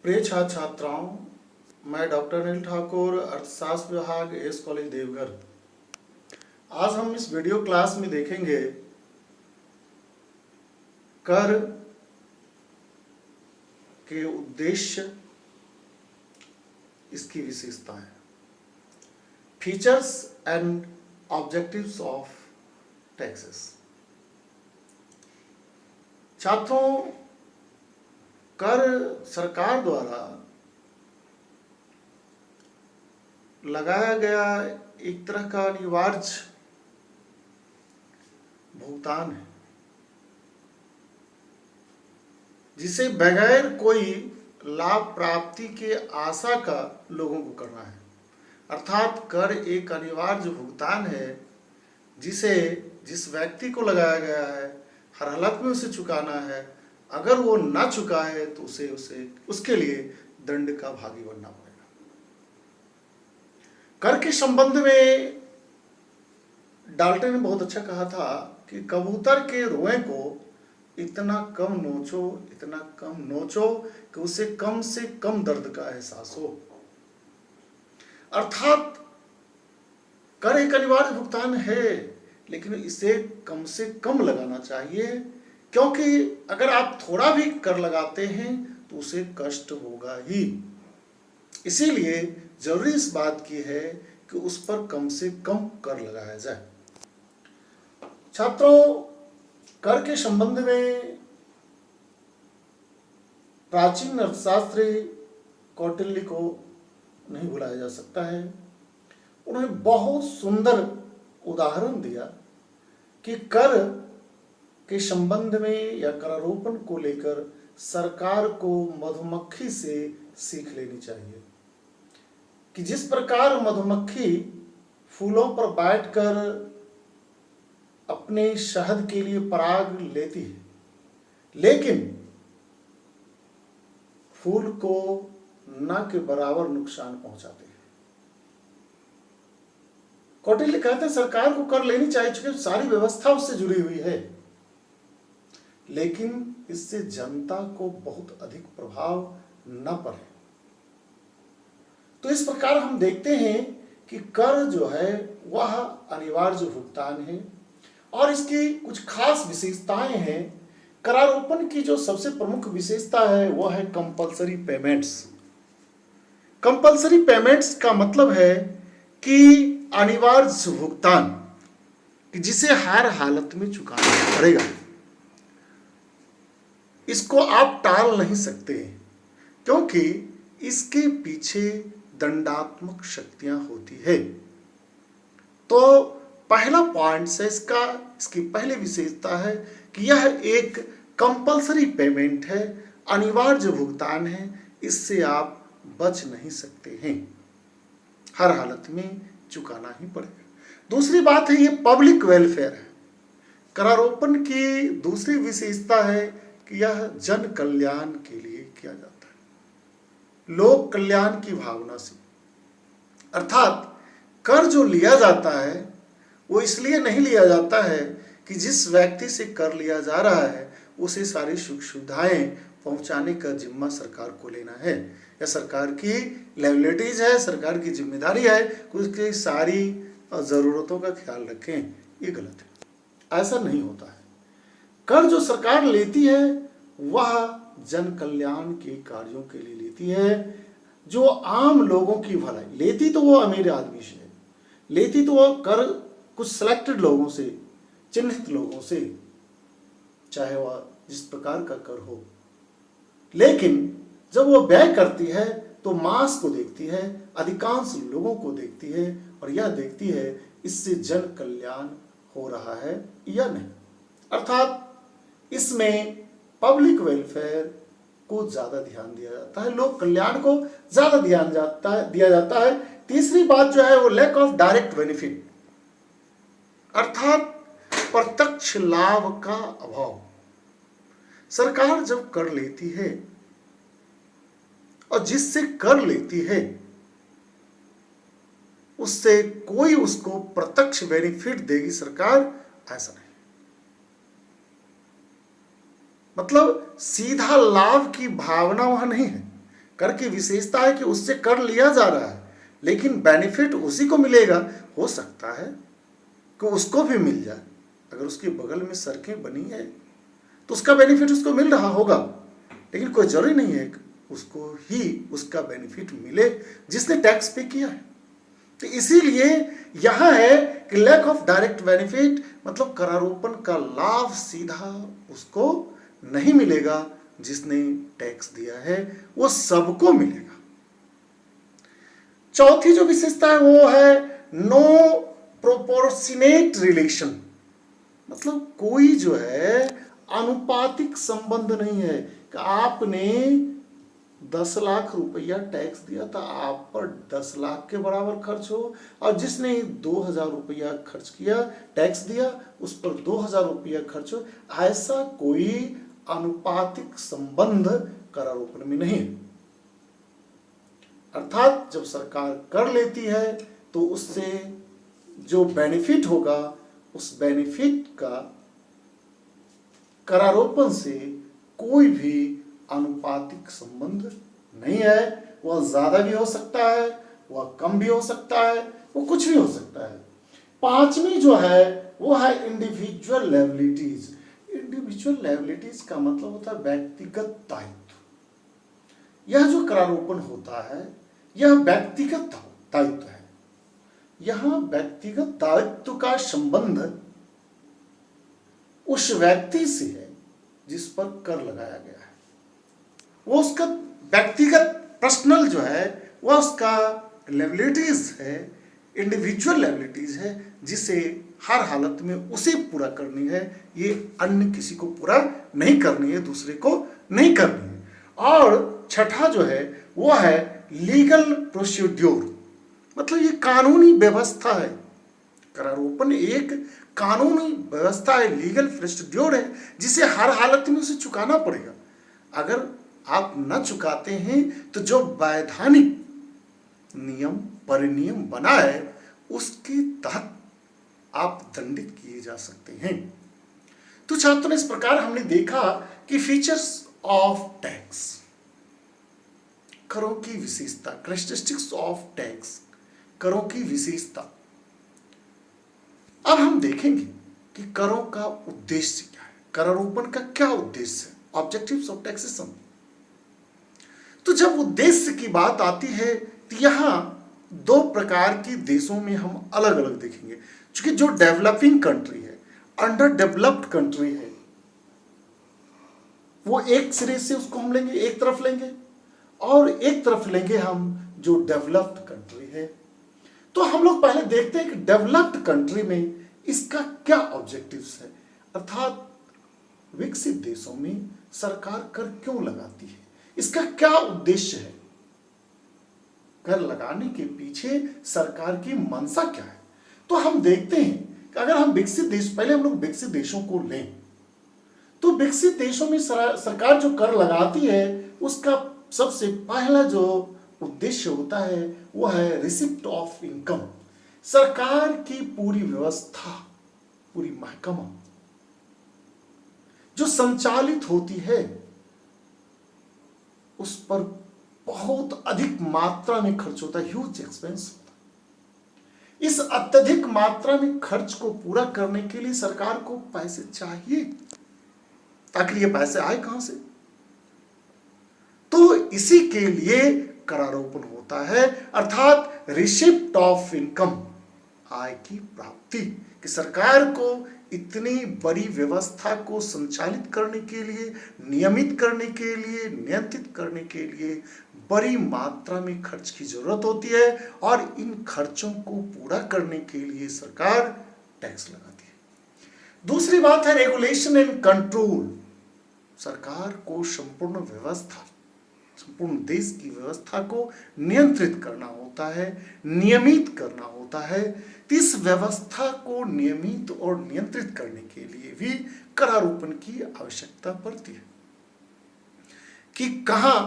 प्रिय छात्र छात्राओं, मैं डॉक्टर अनिल ठाकुर, अर्थशास्त्र विभाग, एस कॉलेज देवघर। आज हम इस वीडियो क्लास में देखेंगे कर के उद्देश्य, इसकी विशेषताएं, features and objectives of taxes. छात्रों, कर सरकार द्वारा लगाया गया एक तरह का अनिवार्य भुगतान है, जिसे बगैर कोई लाभ प्राप्ति के आशा का लोगों को करना है। अर्थात कर एक अनिवार्य भुगतान है जिसे जिस व्यक्ति को लगाया गया है हर हालत में उसे चुकाना है। अगर वो ना चुकाए तो उसे उसके लिए दंड का भागी बनना पड़ेगा। कर के संबंध में डाल्टन ने बहुत अच्छा कहा था कि कबूतर के रोए को इतना कम नोचो कि उसे कम से कम दर्द का एहसास हो। अर्थात कर एक अनिवार्य भुगतान है, लेकिन इसे कम से कम लगाना चाहिए, क्योंकि अगर आप थोड़ा भी कर लगाते हैं तो उसे कष्ट होगा ही। इसीलिए जरूरी इस बात की है कि उस पर कम से कम कर लगाया जाए। छात्रों, कर के संबंध में प्राचीन अर्थशास्त्री कौटिल्य को नहीं भुलाया जा सकता है। उन्होंने बहुत सुंदर उदाहरण दिया कि कर के संबंध में या करारोपण को लेकर सरकार को मधुमक्खी से सीख लेनी चाहिए कि जिस प्रकार मधुमक्खी फूलों पर बैठकर अपने शहद के लिए पराग लेती है, लेकिन फूल को न के बराबर नुकसान पहुंचाते हैं। कौटिल्य कहते हैं सरकार को कर लेनी चाहिए, क्योंकि सारी व्यवस्था उससे जुड़ी हुई है, लेकिन इससे जनता को बहुत अधिक प्रभाव न पड़े। तो इस प्रकार हम देखते हैं कि कर जो है वह अनिवार्य भुगतान है और इसकी कुछ खास विशेषताएं हैं। करारोपण की जो सबसे प्रमुख विशेषता है वह है कंपलसरी पेमेंट्स। कंपलसरी पेमेंट्स का मतलब है कि अनिवार्य भुगतान कि जिसे हर हालत में चुकाना पड़ेगा। इसको आप टाल नहीं सकते, क्योंकि इसके पीछे दंडात्मक शक्तियां होती है। तो पहला पॉइंट है इसकी पहली विशेषता है कि यह एक कंपलसरी पेमेंट है, अनिवार्य भुगतान है, इससे आप बच नहीं सकते हैं, हर हालत में चुकाना ही पड़ेगा। दूसरी बात है ये पब्लिक वेलफेयर है। करारोपण की दूसरी विशेषता है कि यह जन कल्याण के लिए किया जाता है, लोक कल्याण की भावना से। अर्थात कर जो लिया जाता है वो इसलिए नहीं लिया जाता है कि जिस व्यक्ति से कर लिया जा रहा है उसे सारी सुख सुविधाएं पहुंचाने का जिम्मा सरकार को लेना है, या सरकार की लायबिलिटीज है, सरकार की जिम्मेदारी है कि उसकी सारी ज़रूरतों का ख्याल रखें। ये गलत है, ऐसा नहीं होता है। कर जो सरकार लेती है वह जन कल्याण के कार्यों के लिए लेती है, जो आम लोगों की भलाई। लेती तो वो अमीर आदमी से, लेती तो वो कर कुछ सिलेक्टेड लोगों से, चिन्हित लोगों से, चाहे वह जिस प्रकार का कर हो, लेकिन जब वो व्यय करती है तो मास को देखती है, अधिकांश लोगों को देखती है, और यह देखती है इससे जन कल्याण हो रहा है या नहीं। अर्थात इसमें पब्लिक वेलफेयर को ज्यादा ध्यान दिया जाता है, लोक कल्याण को ज्यादा ध्यान दिया जाता है। तीसरी बात जो है वो लैक ऑफ डायरेक्ट बेनिफिट, अर्थात प्रत्यक्ष लाभ का अभाव। सरकार जब कर लेती है और जिससे कर लेती है उससे कोई उसको प्रत्यक्ष बेनिफिट देगी सरकार, ऐसा नहीं। मतलब सीधा लाभ की भावना वहां नहीं है। कर की विशेषता है कि उससे कर लिया जा रहा है, लेकिन बेनिफिट उसी को मिलेगा। हो सकता है कि उसको भी मिल जाए, अगर उसके बगल में सड़कें बनी है तो उसका बेनिफिट उसको मिल रहा होगा, लेकिन कोई जरूरी नहीं है कि उसको ही उसका बेनिफिट मिले जिसने टैक्स पे किया है। तो इसीलिए यहां है कि लैक ऑफ डायरेक्ट बेनिफिट, मतलब करारोपण का लाभ सीधा उसको नहीं मिलेगा जिसने टैक्स दिया है, वो सबको मिलेगा। चौथी जो विशेषता है वो है नो प्रोपोर्शनेट रिलेशन, मतलब कोई जो है अनुपातिक संबंध नहीं है कि आपने 10 लाख रुपया टैक्स दिया था, आप पर 10 लाख के बराबर खर्च हो, और जिसने 2000 रुपया खर्च किया टैक्स दिया उस पर 2000 रुपया खर्च हो, ऐसा कोई अनुपातिक संबंध करारोपण में नहीं है। अर्थात जब सरकार कर लेती है तो उससे जो बेनिफिट होगा उस बेनिफिट का करारोपण से कोई भी अनुपातिक संबंध नहीं है। वह ज्यादा भी हो सकता है, वह कम भी हो सकता है, वो कुछ भी हो सकता है। पांचवी जो है वो है इंडिविजुअल लायबिलिटीज। इंडिविजुअल लायबिलिटीज का मतलब होता है व्यक्तिगत दायित्व। यह जो करारोपण होता है यह व्यक्तिगत दायित्व है। यहां व्यक्तिगत दायित्व का संबंध उस व्यक्ति से है जिस पर कर लगाया गया है, वो उसका व्यक्तिगत पर्सनल जो है वह उसका लायबिलिटीज है, इंडिविजुअल लायबिलिटीज है, जिसे हर हालत में उसे पूरा करनी है, ये अन्य किसी को पूरा नहीं करनी है, दूसरे को नहीं करनी है। और छठा जो है वो है लीगल प्रोसीड्योर, मतलब ये कानूनी व्यवस्था है। करारोपण एक कानूनी व्यवस्था है, लीगल प्रोसीड्योर है, जिसे हर हालत में उसे चुकाना पड़ेगा। अगर आप न चुकाते हैं तो जो वैधानिक नियम परिनियम बना है उसके तहत आप दंडित किए जा सकते हैं। तो छात्रों, इस प्रकार हमने देखा कि फीचर्स ऑफ टैक्स, करों की विशेषता, कैरेक्टरिस्टिक्स ऑफ टैक्स, करों की विशेषता। अब हम देखेंगे कि करों का उद्देश्य क्या है, करारोपण का क्या उद्देश्य है, ऑब्जेक्टिव्स ऑफ टैक्सेशन। तो जब उद्देश्य की बात आती है तो यहां दो प्रकार के देशों में हम अलग अलग देखेंगे। क्योंकि जो डेवलपिंग कंट्री है, अंडर डेवलप्ड कंट्री है, वो एक सिरे से उसको हम लेंगे, एक तरफ लेंगे, और एक तरफ लेंगे हम जो डेवलप्ड कंट्री है। तो हम लोग पहले देखते हैं कि डेवलप्ड कंट्री में इसका क्या ऑब्जेक्टिव्स है, अर्थात विकसित देशों में सरकार कर क्यों लगाती है, इसका क्या उद्देश्य है, कर लगाने के पीछे सरकार की मंशा क्या है। तो हम देखते हैं कि अगर हम विकसित देश, पहले हम लोग विकसित देशों को लें, तो विकसित देशों में सरकार जो कर लगाती है उसका सबसे पहला जो उद्देश्य होता है वो है रिसिप्ट ऑफ इनकम। सरकार की पूरी व्यवस्था, पूरी महकमा जो संचालित होती है उस पर बहुत अधिक मात्रा में खर्च होता है, ह्यूज एक्सपेंस होता है। इस अत्यधिक मात्रा में खर्च को पूरा करने के लिए सरकार को पैसे चाहिए, ताकि ये पैसे आए कहां से, तो इसी के लिए करारोपण होता है, अर्थात रिसिप्ट ऑफ इनकम, आय की प्राप्ति। कि सरकार को इतनी बड़ी व्यवस्था को संचालित करने के लिए, नियमित करने के लिए, नियंत्रित करने के लिए बड़ी मात्रा में खर्च की जरूरत होती है, और इन खर्चों को पूरा करने के लिए सरकार टैक्स लगाती है। दूसरी बात है रेगुलेशन एंड कंट्रोल। सरकार को संपूर्ण व्यवस्था, संपूर्ण देश की व्यवस्था को नियंत्रित करना होता है, नियमित करना होता है। तो इस व्यवस्था को नियमित और नियंत्रित करने के लिए भी करारोपण की आवश्यकता पड़ती है, कि कहां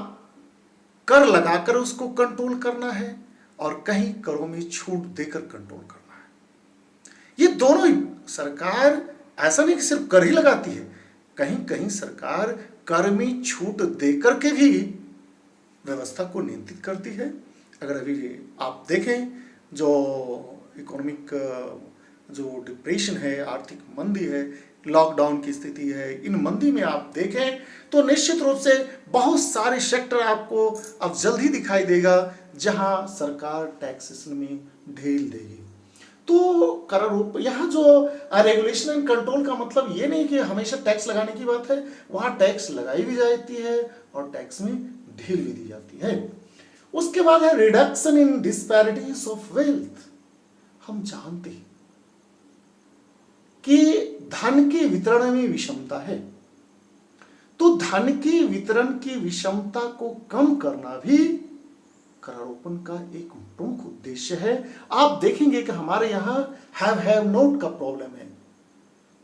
कर लगाकर उसको कंट्रोल करना है और कहीं करों में छूट देकर कंट्रोल करना है। ये दोनों ही, सरकार ऐसा नहीं कि सिर्फ कर ही लगाती है, कहीं कहीं सरकार कर में छूट देकर के भी व्यवस्था को नियंत्रित करती है। अगर अभी आप देखें जो इकोनॉमिक जो डिप्रेशन है, आर्थिक मंदी है, लॉकडाउन की स्थिति है, इन मंदी में आप देखें तो निश्चित रूप से बहुत सारे सेक्टर आपको अब जल्द ही दिखाई देगा जहां सरकार टैक्सेशन में ढील देगी। तो करारोप यहाँ जो रेगुलेशन एंड कंट्रोल का मतलब ये नहीं कि हमेशा टैक्स लगाने की बात है, वहां टैक्स लगाई भी जाती है और टैक्स में ढील भी दी जाती है। उसके बाद है reduction in disparities of wealth. हम जानते हैं कि धन के वितरण में विषमता है, तो धन के वितरण की विषमता को कम करना भी करारोपण का एक प्रमुख उद्देश्य है। आप देखेंगे कि हमारे यहाँ हैव नोट का प्रॉब्लम है।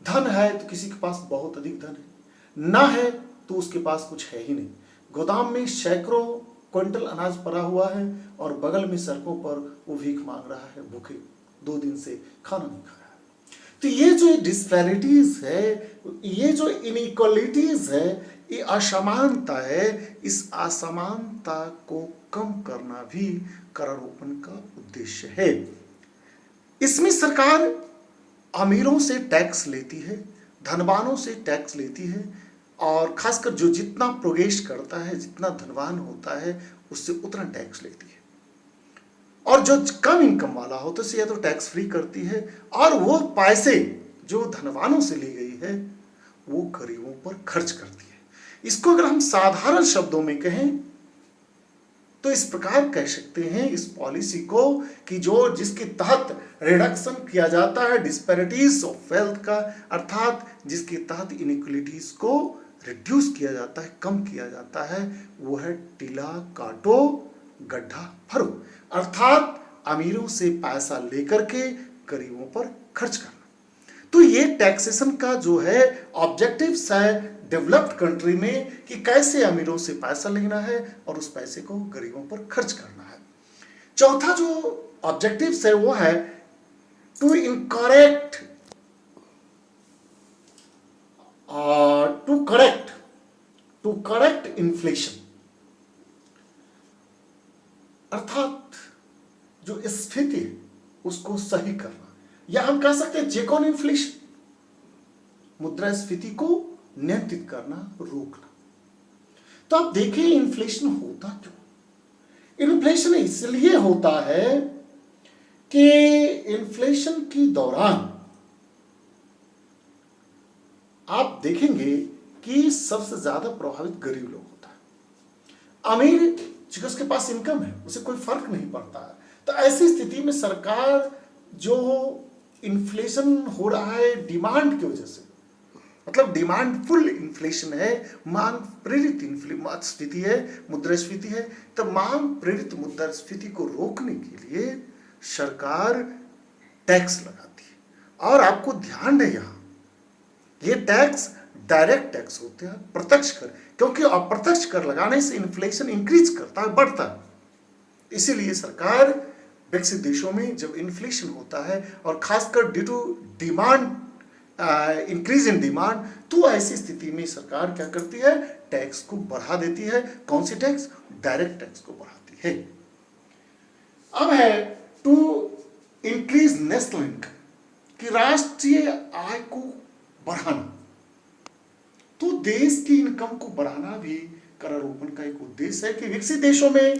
धन है तो किसी के पास बहुत अधिक धन है, ना है तो उसके पास कुछ है ही नहीं। गोदाम में सैकड़ों क्विंटल अनाज पड़ा हुआ है और बगल में सड़कों पर वो भीख मांग रहा है, भूखे 2 दिन से खाना नहीं खा रहा है। तो ये जो डिस्पैरिटीज है, ये जो इनइक्वालिटीज है, ये असमानता है, इस असमानता को कम करना भी करारोपण का उद्देश्य है। इसमें सरकार अमीरों से टैक्स लेती है, धनवानों से टैक्स लेती है, और खासकर जो जितना प्रोग्रेस करता है, जितना धनवान होता है, उससे उतना टैक्स लेती है। और जो कम इनकम वाला हो तो या तो टैक्स फ्री करती है, और वो पैसे जो धनवानों से ली गई है वो गरीबों पर खर्च करती है। इसको अगर हम साधारण शब्दों में कहें तो इस प्रकार कह सकते हैं इस पॉलिसी को कि जो जिसके तहत रिडक्शन किया जाता है डिस्पैरिटीज ऑफ वेल्थ का, अर्थात जिसके तहत इनइक्वालिटीज को रिड्यूस किया जाता है, कम किया जाता है, वो है टीला काटो गड्ढा भरो, अर्थात अमीरों से पैसा लेकर के गरीबों पर खर्च करना। तो ये टैक्सेशन का जो है ऑब्जेक्टिव्स है डेवलप्ड कंट्री में कि कैसे अमीरों से पैसा लेना है और उस पैसे को गरीबों पर खर्च करना है। चौथा जो ऑब्जेक्टिव्स है वो है टू करेक्ट इन्फ्लेशन, अर्थात जो स्थिति है उसको सही करना, या हम कह सकते हैं चेक ऑन इन्फ्लेशन, मुद्रास्फीति को नियंत्रित करना, रोकना। तो आप देखिए इन्फ्लेशन होता क्यों? इन्फ्लेशन इसलिए होता है कि इन्फ्लेशन के दौरान आप देखेंगे कि सबसे ज्यादा प्रभावित गरीब लोग होता है। अमीर क्योंकि उसके पास इनकम है, उसे कोई फर्क नहीं पड़ता है। तो ऐसी स्थिति में सरकार जो इन्फ्लेशन हो रहा है डिमांड की वजह से, मतलब डिमांड फुल इन्फ्लेशन है, मांग प्रेरित स्थिति है, मुद्रास्फीति है, तो मांग प्रेरित मुद्रास्फीति को रोकने के लिए सरकार टैक्स लगाती है। और आपको ध्यान है यहाँ ये टैक्स डायरेक्ट टैक्स होते हैं, प्रत्यक्ष कर, क्योंकि अप्रत्यक्ष कर लगाने से इन्फ्लेशन इंक्रीज करता है, बढ़ता है। इसीलिए सरकार विकसित देशों में जब इन्फ्लेशन होता है और खासकर due to demand increase in demand, तो ऐसी स्थिति में सरकार क्या करती है? टैक्स को बढ़ा देती है। कौन सी टैक्स? डायरेक्ट टैक्स को बढ़ाती है। अब है टू इंक्रीज नेशनल इनकम, कि राष्ट्रीय आय को बढ़ाना। तो देश की इनकम को बढ़ाना भी करारोपण का एक उद्देश्य है कि विकसित देशों में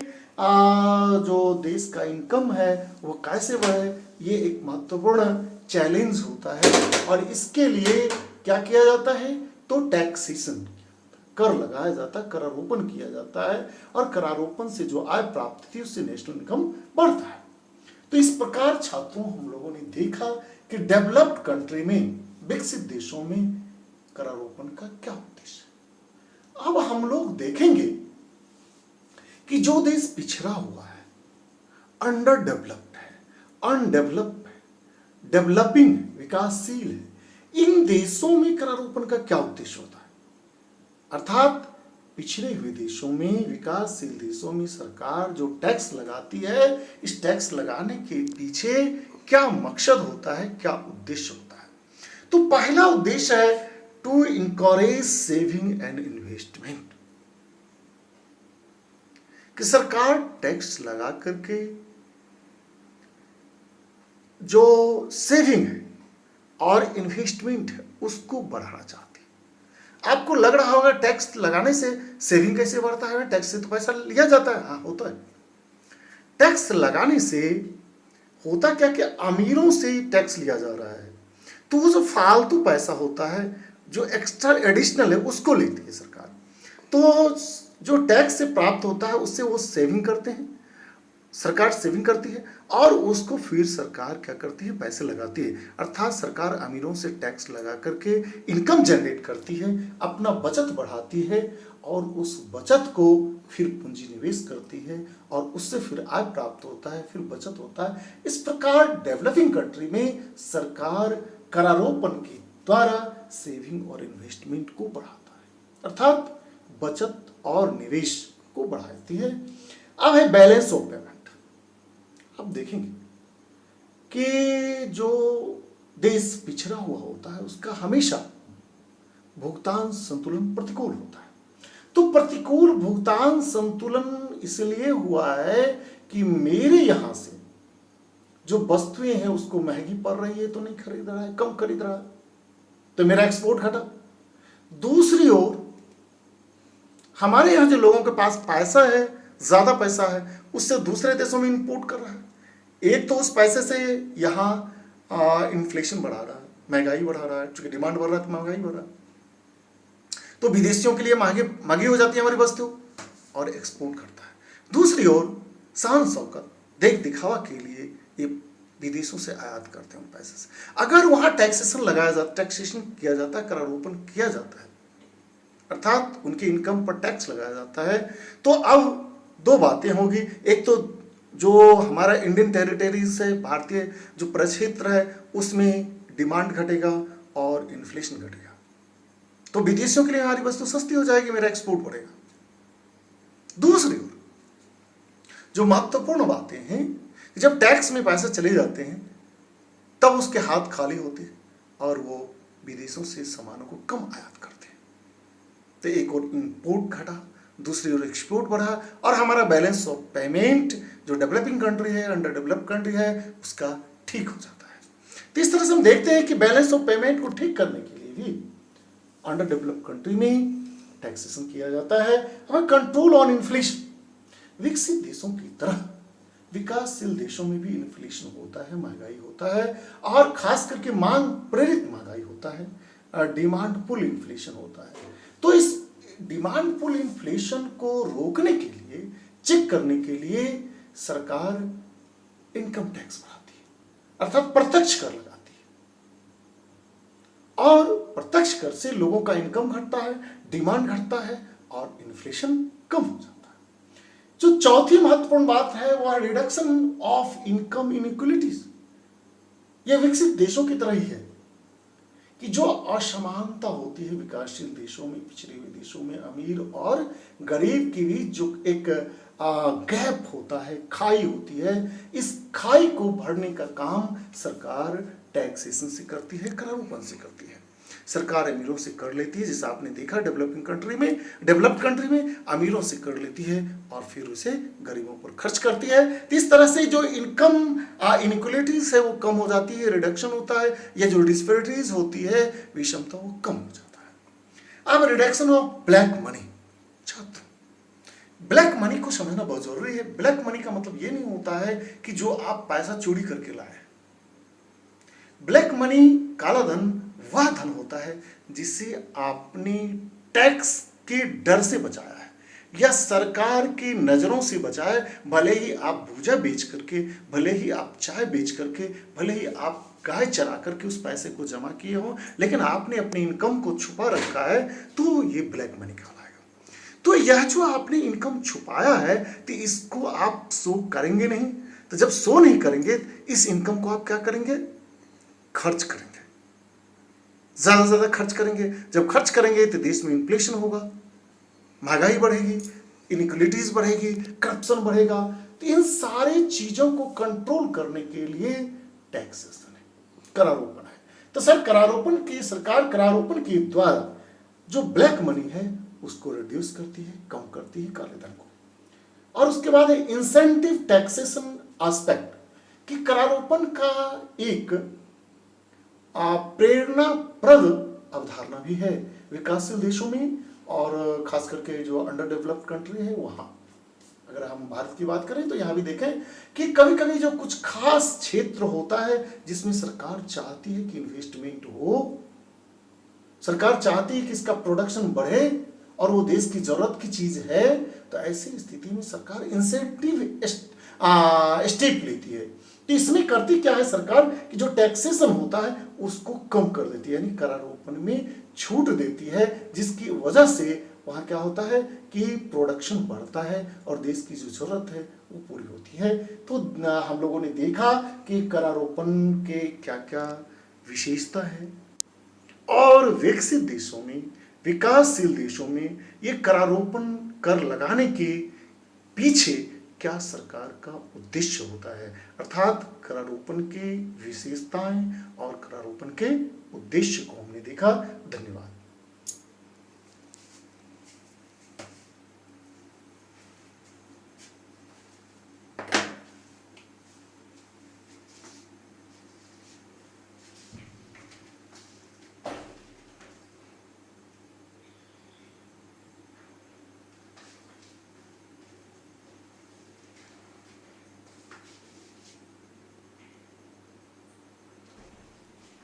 जो देश का इनकम है वो कैसे बढ़े, ये एक महत्वपूर्ण चैलेंज होता है। और इसके लिए क्या किया जाता है? तो टैक्सेशन, कर लगाया जाता है, करारोपण किया जाता है, और करारोपण से जो आय प्राप्त थी उससे नेशनल इनकम बढ़ता है। तो इस प्रकार छात्रों हम लोगों ने देखा कि डेवलप्ड कंट्री में, विकसित देशों में करारोपण का क्या उद्देश्य है। अब हम लोग देखेंगे कि जो देश पिछड़ा हुआ है, अंडर डेवलप्ड है, अनडेवलप्ड है, डेवलपिंग विकासशील है, इन देशों में करारोपण का क्या उद्देश्य होता है? अर्थात पिछड़े हुए देशों में, विकासशील देशों में सरकार जो टैक्स लगाती है, इस टैक्स लगाने के पीछे क्या मकसद होता है, क्या उद्देश्य होता है? तो पहला उद्देश्य है to encourage saving and investment, कि सरकार टैक्स लगा करके जो सेविंग है और इन्वेस्टमेंट है उसको बढ़ाना चाहती है। आपको लग रहा होगा टैक्स लगाने से सेविंग कैसे बढ़ता है, टैक्स से तो पैसा लिया जाता है। हाँ, होता है। टैक्स लगाने से होता क्या कि अमीरों से टैक्स लिया जा रहा है, तो वो जो फालतू पैसा होता है जो एक्स्ट्रा एडिशनल है उसको लेती है सरकार। तो जो टैक्स से प्राप्त होता है उससे वो सेविंग करते हैं, सरकार सेविंग करती है और उसको फिर सरकार क्या करती है, पैसे लगाती है। अर्थात सरकार अमीरों से टैक्स लगा करके इनकम जनरेट करती है, अपना बचत बढ़ाती है और उस बचत को फिर पूंजी निवेश करती है और उससे फिर आय प्राप्त होता है, फिर बचत होता है। इस प्रकार डेवलपिंग कंट्री में सरकार करारोपण के द्वारा सेविंग और इन्वेस्टमेंट को बढ़ाता है, अर्थात बचत और निवेश को बढ़ाती है। अब है बैलेंस ऑफ पेमेंट। अब देखेंगे कि जो देश पिछड़ा हुआ होता है उसका हमेशा भुगतान संतुलन प्रतिकूल होता है। तो प्रतिकूल भुगतान संतुलन इसलिए हुआ है कि मेरे यहां से जो वस्तुएं हैं उसको महंगी पड़ रही है तो नहीं खरीद रहा है, कम खरीद रहा है, तो मेरा एक्सपोर्ट घटा। दूसरी ओर हमारे यहां जो लोगों के पास पैसा है, ज्यादा पैसा है, उससे दूसरे देशों में इंपोर्ट कर रहा है। एक तो उस पैसे से यहाँ इन्फ्लेशन बढ़ा रहा है, महंगाई बढ़ा रहा है, चूंकि डिमांड बढ़ रहा है तो महंगाई बढ़ रहा है, तो विदेशियों के लिए महंगी हो जाती है हमारी वस्तु और एक्सपोर्ट करता है। दूसरी ओर शान शौकत देख दिखावा के लिए ये विदेशों से आयात करते हैं पैसे से। अगर वहां टैक्सेशन लगाया जाता, टैक्सेशन किया जाता है, करारोपण किया जाता है, अर्थात उनकी इनकम पर टैक्स लगाया जाता है, तो अब दो बातें होगी। एक तो जो हमारा इंडियन टेरिटरीज है, भारतीय जो प्रक्षेत्र है, उसमें डिमांड घटेगा और इन्फ्लेशन घटेगा, तो विदेशियों के लिए हमारी वस्तु सस्ती हो जाएगी, मेरा एक्सपोर्ट बढ़ेगा। दूसरी ओर जो महत्वपूर्ण बातें हैं, जब टैक्स में पैसे चले जाते हैं तब उसके हाथ खाली होते हैं और वो विदेशों से सामानों को कम आयात करते हैं। तो एक और इंपोर्ट घटा, दूसरी ओर एक्सपोर्ट बढ़ा और हमारा बैलेंस ऑफ पेमेंट जो डेवलपिंग कंट्री है, अंडर डेवलप्ड कंट्री है, उसका ठीक हो जाता है। तो इस तरह से हम देखते हैं कि बैलेंस ऑफ पेमेंट को ठीक करने के लिए भी अंडर डेवलप्ड कंट्री में टैक्सेशन किया जाता है। हमें कंट्रोल ऑन इन्फ्लेशन, विकसित देशों की तरह विकासशील देशों में भी इन्फ्लेशन होता है, महंगाई होता है और खास करके मांग प्रेरित महंगाई होता है, डिमांड पुल इन्फ्लेशन होता है। तो इस डिमांड पुल इन्फ्लेशन को रोकने के लिए, चेक करने के लिए सरकार इनकम टैक्स बढ़ाती है, अर्थात प्रत्यक्ष कर लगाती है और प्रत्यक्ष कर से लोगों का इनकम घटता है, डिमांड घटता है और इन्फ्लेशन कम हो जाता है। जो चौथी महत्वपूर्ण बात है वह रिडक्शन ऑफ इनकम इनइक्वालिटीज। यह विकसित देशों की तरह ही है कि जो असमानता होती है विकासशील देशों में, पिछड़े हुए देशों में, अमीर और गरीब के बीच जो एक गैप होता है, खाई होती है, इस खाई को भरने का काम सरकार टैक्सेशन से करती है, करारोपण से करती है। सरकार अमीरों से कर लेती है, जैसा आपने देखा डेवलपिंग कंट्री में, डेवलप्ड कंट्री में अमीरों से कर लेती है और फिर उसे गरीबों पर खर्च करती है। तो इस तरह से जो इनकम इनइक्वालिटीज है वो कम हो जाती है, रिडक्शन होता है, या जो डिस्पैरिटीज होती है, विषमता, वो कम हो जाता है। अब रिडक्शन ऑफ ब्लैक मनी। छात्र, ब्लैक मनी को समझना बहुत जरूरी है। ब्लैक मनी का मतलब ये नहीं होता है कि जो आप पैसा चोरी करके लाए। ब्लैक मनी, काला धन, वह धन होता है जिसे आपने टैक्स के डर से बचाया है या सरकार की नजरों से बचाया है। भले ही आप भूजा बेच करके, भले ही आप चाय बेच करके, भले ही आप गाय चरा करके उस पैसे को जमा किए हो, लेकिन आपने अपनी इनकम को छुपा रखा है, तो ये ब्लैक मनी कहलाएगा। तो यह जो आपने इनकम छुपाया है, तो इसको आप शो करेंगे नहीं। तो जब शो नहीं करेंगे, इस इनकम को आप क्या करेंगे? खर्च करेंगे, ज्यादा से ज्यादा खर्च करेंगे। जब खर्च करेंगे तो देश में इन्फ्लेशन होगा, महंगाई बढ़ेगी, इनइक्वालिटीज बढ़ेगी, करप्शन बढ़ेगा। तो इन सारे चीजों को कंट्रोल करने के लिए टैक्सेशन है, करारोपण है। तो सर सरकार करारोपण के द्वारा जो ब्लैक मनी है उसको रिड्यूस करती है, कम करती है, काले धन को। और उसके बाद है इंसेंटिव टैक्सेशन एस्पेक्ट, कि करारोपण का एक प्रेरणाप्रद अवधारणा भी है विकासशील देशों में, और खास करके जो अंडर डेवलप्ड कंट्री है वहां। अगर हम भारत की बात करें तो यहां भी देखें कि कभी कभी जो कुछ खास क्षेत्र होता है जिसमें सरकार चाहती है कि इन्वेस्टमेंट हो, सरकार चाहती है कि इसका प्रोडक्शन बढ़े और वो देश की जरूरत की चीज है, तो ऐसी स्थिति में सरकार इंसेंटिव स्टेप लेती है। तो इसमें करती क्या है सरकार कि जो टैक्सेशन होता है उसको कम कर देती है, यानी करारोपण में छूट देती है, जिसकी वजह से वहाँ क्या होता है कि प्रोडक्शन बढ़ता है और देश की जो जरूरत है वो पूरी होती है। तो हम लोगों ने देखा कि करारोपण के क्या क्या विशेषता है, और विकसित देशों में, विकासशील देशों में ये करारोपण कर लगाने के पीछे क्या सरकार का उद्देश्य होता है, अर्थात करारोपण की विशेषताएं और करारोपण के उद्देश्य को हमने देखा।